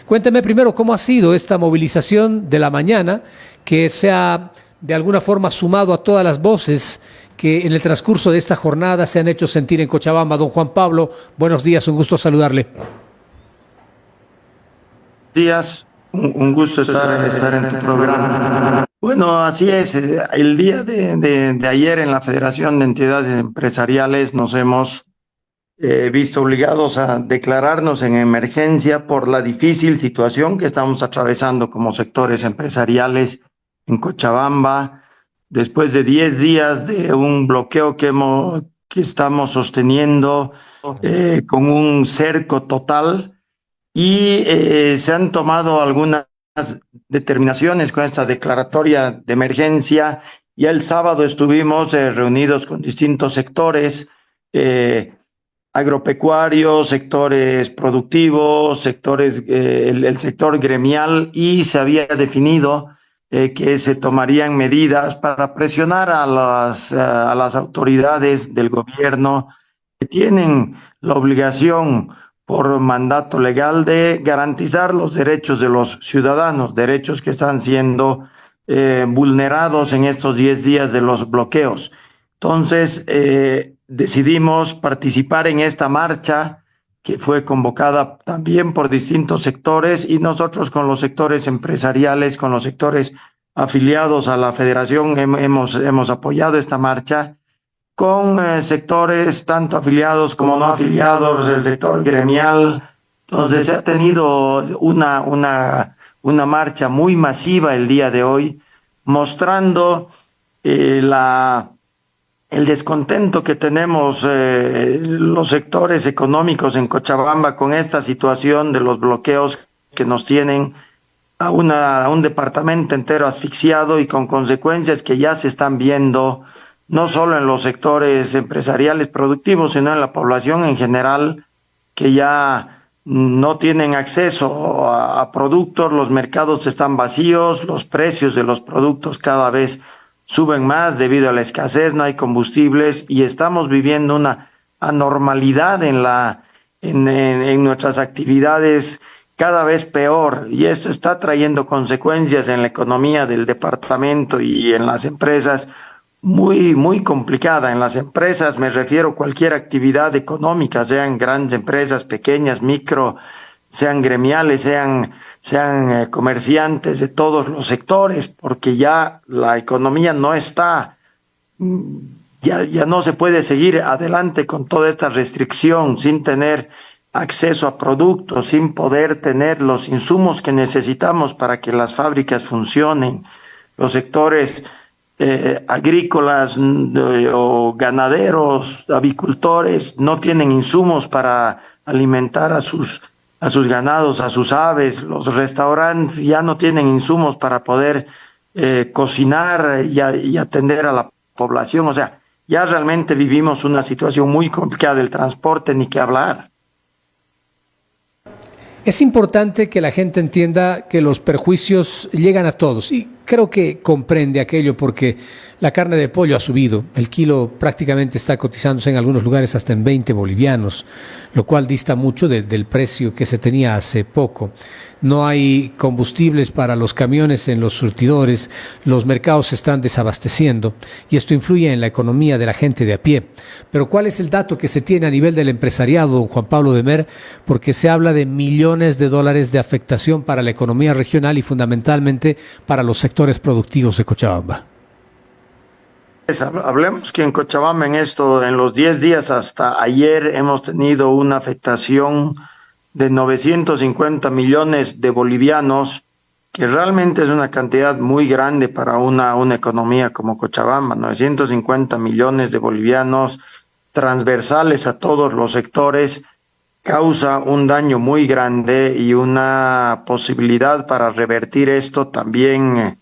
Cuénteme primero cómo ha sido esta movilización de la mañana que se ha de alguna forma sumado a todas las voces que en el transcurso de esta jornada se han hecho sentir en Cochabamba. Don Juan Pablo, buenos días, un gusto saludarle. Días, un gusto estar en tu programa. Bueno, así es. El día de ayer en la Federación de Entidades Empresariales nos hemos visto obligados a declararnos en emergencia por la difícil situación que estamos atravesando como sectores empresariales en Cochabamba, después de 10 días de un bloqueo que estamos sosteniendo con un cerco total y se han tomado algunas determinaciones con esta declaratoria de emergencia. Ya el sábado estuvimos reunidos con distintos sectores, eh, agropecuarios, sectores productivos, el sector gremial, y se había definido que se tomarían medidas para presionar a las autoridades del gobierno que tienen la obligación por mandato legal de garantizar los derechos de los ciudadanos, derechos que están siendo vulnerados en estos 10 días de los bloqueos. Entonces, decidimos participar en esta marcha que fue convocada también por distintos sectores, y nosotros con los sectores empresariales, con los sectores afiliados a la federación, hemos apoyado esta marcha con sectores tanto afiliados como no afiliados, del sector gremial. Entonces se ha tenido una marcha muy masiva el día de hoy, mostrando el descontento que tenemos los sectores económicos en Cochabamba con esta situación de los bloqueos que nos tienen a un departamento entero asfixiado, y con consecuencias que ya se están viendo no solo en los sectores empresariales productivos, sino en la población en general, que ya no tienen acceso a productos, los mercados están vacíos, los precios de los productos cada vez suben más debido a la escasez, no hay combustibles, y estamos viviendo una anormalidad en nuestras actividades cada vez peor, y esto está trayendo consecuencias en la economía del departamento y en las empresas muy complicada. En las empresas me refiero a cualquier actividad económica, sean grandes empresas, pequeñas, micro, sean gremiales, sean comerciantes de todos los sectores, porque ya la economía no está, ya no se puede seguir adelante con toda esta restricción, sin tener acceso a productos, sin poder tener los insumos que necesitamos para que las fábricas funcionen. Los sectores agrícolas o ganaderos, avicultores, no tienen insumos para alimentar a sus ganados, a sus aves. Los restaurantes ya no tienen insumos para poder cocinar y atender a la población. O sea, ya realmente vivimos una situación muy complicada del transporte, ni que hablar. Es importante que la gente entienda que los perjuicios llegan a todos, y creo que comprende aquello, porque la carne de pollo ha subido. El kilo prácticamente está cotizándose en algunos lugares hasta en 20 bolivianos, lo cual dista mucho del precio que se tenía hace poco. No hay combustibles para los camiones en los surtidores, los mercados se están desabasteciendo, y esto influye en la economía de la gente de a pie. Pero ¿cuál es el dato que se tiene a nivel del empresariado, don Juan Pablo Demer? Porque se habla de millones de dólares de afectación para la economía regional y fundamentalmente para los sectores productivos de Cochabamba. Hablemos que en Cochabamba en los 10 días hasta ayer hemos tenido una afectación de 950 millones de bolivianos, que realmente es una cantidad muy grande para una economía como Cochabamba. 950 millones de bolivianos transversales a todos los sectores causa un daño muy grande, y una posibilidad para revertir esto también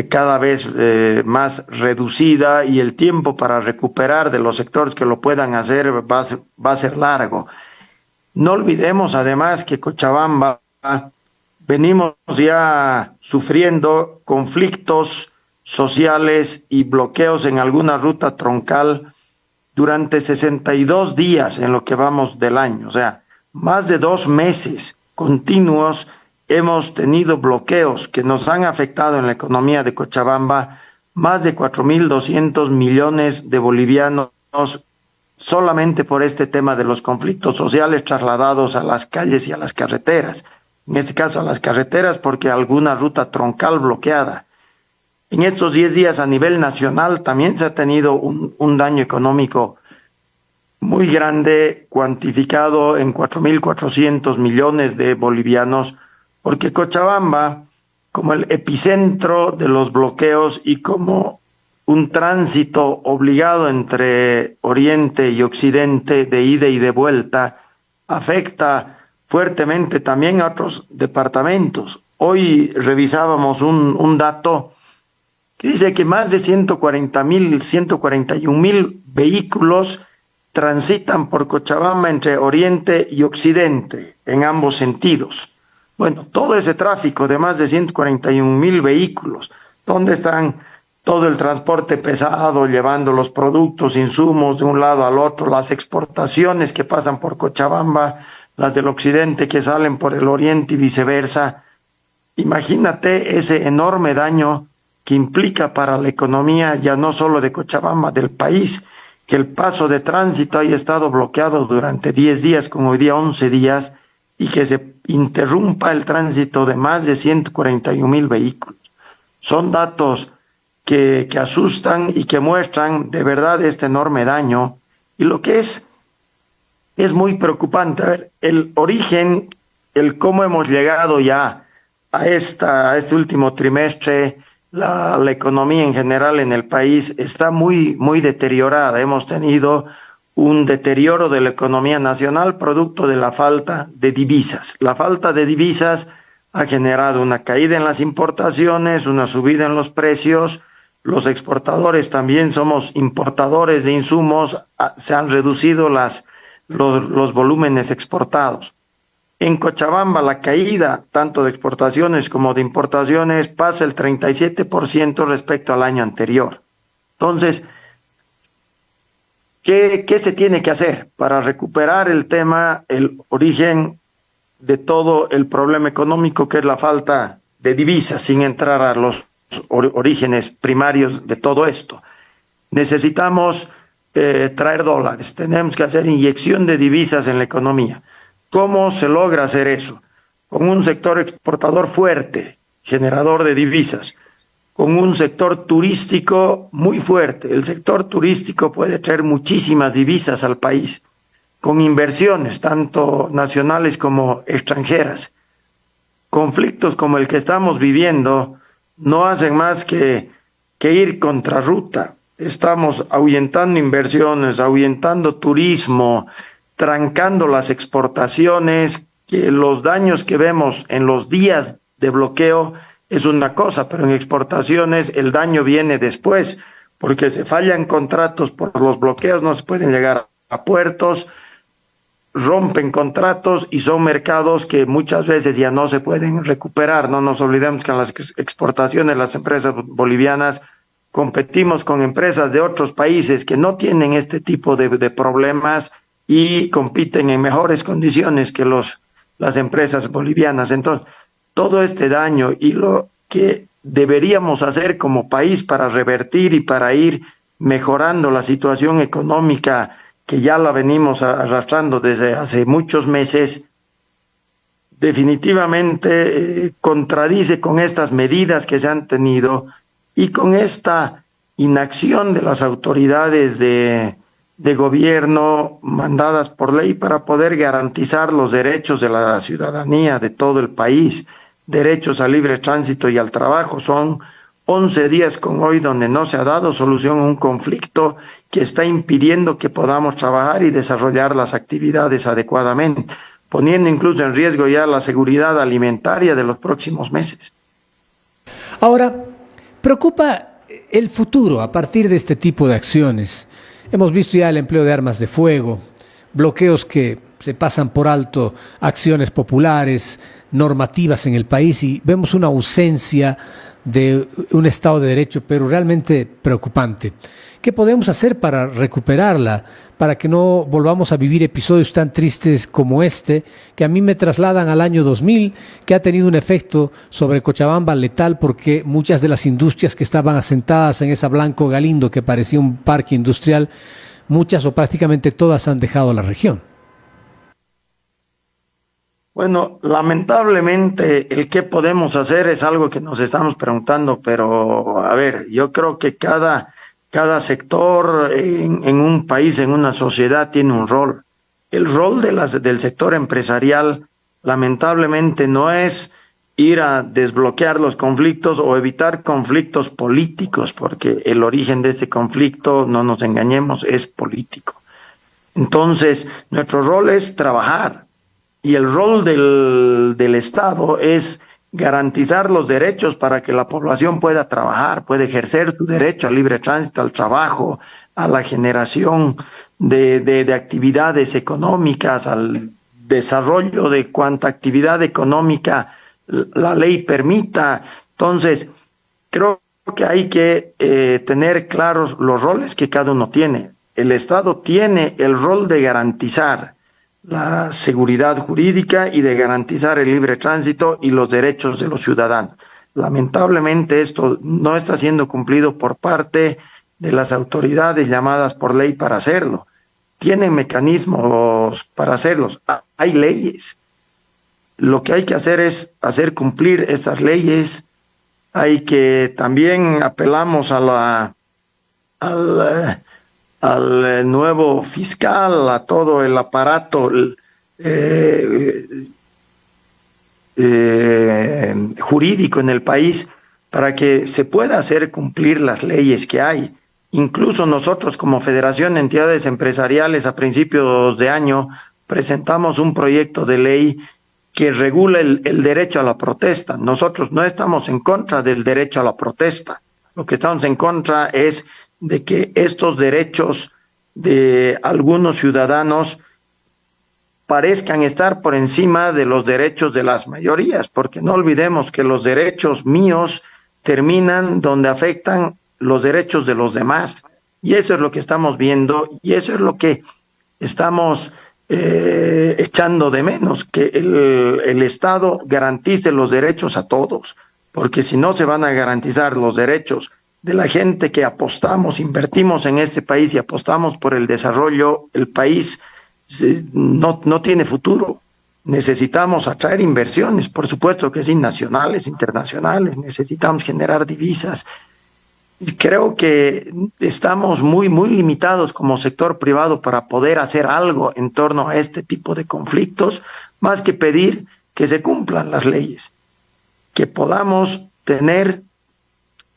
cada vez más reducida, y el tiempo para recuperar de los sectores que lo puedan hacer va a ser largo. No olvidemos además que Cochabamba venimos ya sufriendo conflictos sociales y bloqueos en alguna ruta troncal durante 62 días en lo que vamos del año, o sea, más de 2 meses continuos, hemos tenido bloqueos que nos han afectado en la economía de Cochabamba, más de 4.200 millones de bolivianos solamente por este tema de los conflictos sociales trasladados a las calles y a las carreteras. En este caso a las carreteras porque alguna ruta troncal bloqueada. En estos 10 días a nivel nacional también se ha tenido un daño económico muy grande, cuantificado en 4.400 millones de bolivianos, porque Cochabamba, como el epicentro de los bloqueos y como un tránsito obligado entre Oriente y Occidente de ida y de vuelta, afecta fuertemente también a otros departamentos. Hoy revisábamos un dato que dice que más de 141.000 vehículos transitan por Cochabamba entre Oriente y Occidente, en ambos sentidos. Bueno, todo ese tráfico de más de 141.000 vehículos, ¿dónde están todo el transporte pesado, llevando los productos, insumos de un lado al otro, las exportaciones que pasan por Cochabamba, las del occidente que salen por el oriente y viceversa? Imagínate ese enorme daño que implica para la economía ya no solo de Cochabamba, del país, que el paso de tránsito haya estado bloqueado durante 10 días, como hoy día 11 días, y que se interrumpa el tránsito de más de 141.000 vehículos. Son datos que asustan y que muestran de verdad este enorme daño, y lo que es muy preocupante. A ver, el origen, el cómo hemos llegado ya a este último trimestre, la economía en general en el país está muy deteriorada. Hemos tenido un deterioro de la economía nacional producto de la falta de divisas. La falta de divisas ha generado una caída en las importaciones, una subida en los precios. Los exportadores también somos importadores de insumos, se han reducido los volúmenes exportados. En Cochabamba la caída tanto de exportaciones como de importaciones pasa el 37% respecto al año anterior. Entonces, ¿qué se tiene que hacer para recuperar el origen de todo el problema económico, que es la falta de divisas, sin entrar a los orígenes primarios de todo esto? Necesitamos traer dólares, tenemos que hacer inyección de divisas en la economía. ¿Cómo se logra hacer eso? Con un sector exportador fuerte, generador de divisas, con un sector turístico muy fuerte. El sector turístico puede traer muchísimas divisas al país, con inversiones, tanto nacionales como extranjeras. Conflictos como el que estamos viviendo no hacen más que ir contrarruta. Estamos ahuyentando inversiones, ahuyentando turismo, trancando las exportaciones, que los daños que vemos en los días de bloqueo es una cosa, pero en exportaciones el daño viene después, porque se fallan contratos por los bloqueos, no se pueden llegar a puertos, rompen contratos y son mercados que muchas veces ya no se pueden recuperar. No nos olvidemos que en las exportaciones las empresas bolivianas competimos con empresas de otros países que no tienen este tipo de problemas y compiten en mejores condiciones que las empresas bolivianas. Entonces, todo este daño y lo que deberíamos hacer como país para revertir y para ir mejorando la situación económica, que ya la venimos arrastrando desde hace muchos meses, definitivamente contradice con estas medidas que se han tenido y con esta inacción de las autoridades de gobierno mandadas por ley para poder garantizar los derechos de la ciudadanía de todo el país, derechos al libre tránsito y al trabajo. Son 11 días con hoy donde no se ha dado solución a un conflicto que está impidiendo que podamos trabajar y desarrollar las actividades adecuadamente, poniendo incluso en riesgo ya la seguridad alimentaria de los próximos meses. Ahora, preocupa el futuro a partir de este tipo de acciones. Hemos visto ya el empleo de armas de fuego, bloqueos que se pasan por alto, acciones populares, normativas en el país, y vemos una ausencia de un Estado de Derecho, pero realmente preocupante. ¿Qué podemos hacer para recuperarla, para que no volvamos a vivir episodios tan tristes como este, que a mí me trasladan al año 2000, que ha tenido un efecto sobre Cochabamba letal porque muchas de las industrias que estaban asentadas en esa Blanco Galindo, que parecía un parque industrial, muchas o prácticamente todas han dejado la región? Bueno, lamentablemente el qué podemos hacer es algo que nos estamos preguntando, pero a ver, yo creo que cada sector en un país, en una sociedad, tiene un rol. El rol del sector empresarial, lamentablemente, no es ir a desbloquear los conflictos o evitar conflictos políticos, porque el origen de ese conflicto, no nos engañemos, es político. Entonces, nuestro rol es trabajar. Y el rol del Estado es garantizar los derechos para que la población pueda trabajar, pueda ejercer su derecho al libre tránsito, al trabajo, a la generación de actividades económicas, al desarrollo de cuanta actividad económica la ley permita. Entonces, creo que hay que tener claros los roles que cada uno tiene. El Estado tiene el rol de garantizar la seguridad jurídica y de garantizar el libre tránsito y los derechos de los ciudadanos. Lamentablemente esto no está siendo cumplido por parte de las autoridades llamadas por ley para hacerlo. Tienen mecanismos para hacerlos. Hay leyes. Lo que hay que hacer es hacer cumplir esas leyes. Hay que también apelamos al nuevo fiscal, a todo el aparato jurídico en el país para que se pueda hacer cumplir las leyes que hay. Incluso nosotros como Federación de Entidades Empresariales a principios de año presentamos un proyecto de ley que regula el derecho a la protesta. Nosotros no estamos en contra del derecho a la protesta. Lo que estamos en contra es de que estos derechos de algunos ciudadanos parezcan estar por encima de los derechos de las mayorías, porque no olvidemos que los derechos míos terminan donde afectan los derechos de los demás. Y eso es lo que estamos viendo y eso es lo que estamos echando de menos, que el Estado garantice los derechos a todos, porque si no se van a garantizar los derechos de la gente que apostamos, invertimos en este país y apostamos por el desarrollo, el país no tiene futuro. Necesitamos atraer inversiones, por supuesto que sí, nacionales, internacionales, necesitamos generar divisas. Y creo que estamos muy limitados como sector privado para poder hacer algo en torno a este tipo de conflictos, más que pedir que se cumplan las leyes, que podamos tener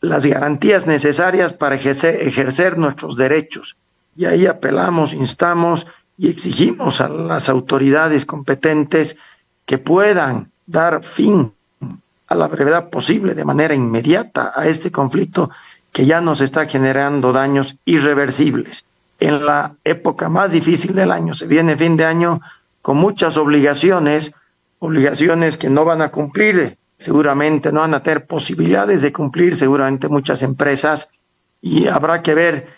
las garantías necesarias para ejercer nuestros derechos. Y ahí apelamos, instamos y exigimos a las autoridades competentes que puedan dar fin a la brevedad posible, de manera inmediata, a este conflicto que ya nos está generando daños irreversibles. En la época más difícil del año, se viene fin de año con muchas obligaciones que no van a cumplir, seguramente no van a tener posibilidades de cumplir, seguramente muchas empresas, y habrá que ver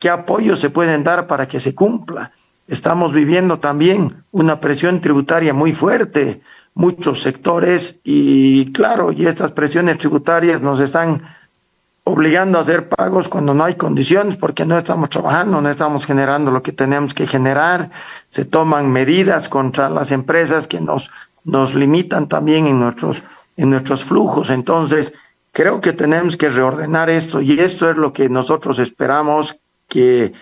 qué apoyos se pueden dar para que se cumpla. Estamos viviendo también una presión tributaria muy fuerte, muchos sectores, y claro, y estas presiones tributarias nos están obligando a hacer pagos cuando no hay condiciones, porque no estamos trabajando, no estamos generando lo que tenemos que generar. Se toman medidas contra las empresas que nos limitan también en nuestros flujos. Entonces, creo que tenemos que reordenar esto, y esto es lo que nosotros esperamos que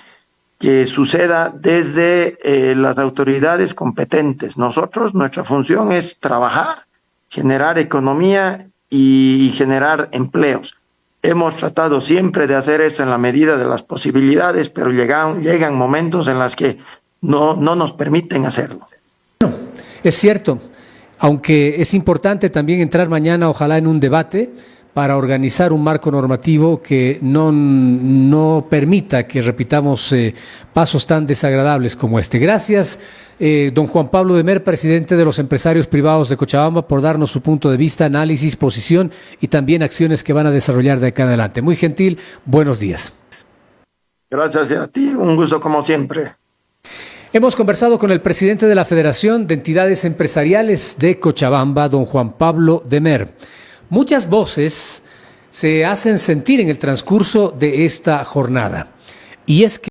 suceda desde las autoridades competentes. Nuestra función es trabajar, generar economía y generar empleos. Hemos tratado siempre de hacer esto en la medida de las posibilidades, pero llegan momentos en los que no nos permiten hacerlo. Es cierto. aunque es importante también entrar mañana, ojalá, en un debate para organizar un marco normativo que no permita que repitamos pasos tan desagradables como este. Gracias, don Juan Pablo Demer, presidente de los empresarios privados de Cochabamba, por darnos su punto de vista, análisis, posición y también acciones que van a desarrollar de acá en adelante. Muy gentil, buenos días. Gracias a ti, un gusto como siempre. Hemos conversado con el presidente de la Federación de Entidades Empresariales de Cochabamba, don Juan Pablo Demer. Muchas voces se hacen sentir en el transcurso de esta jornada, y es que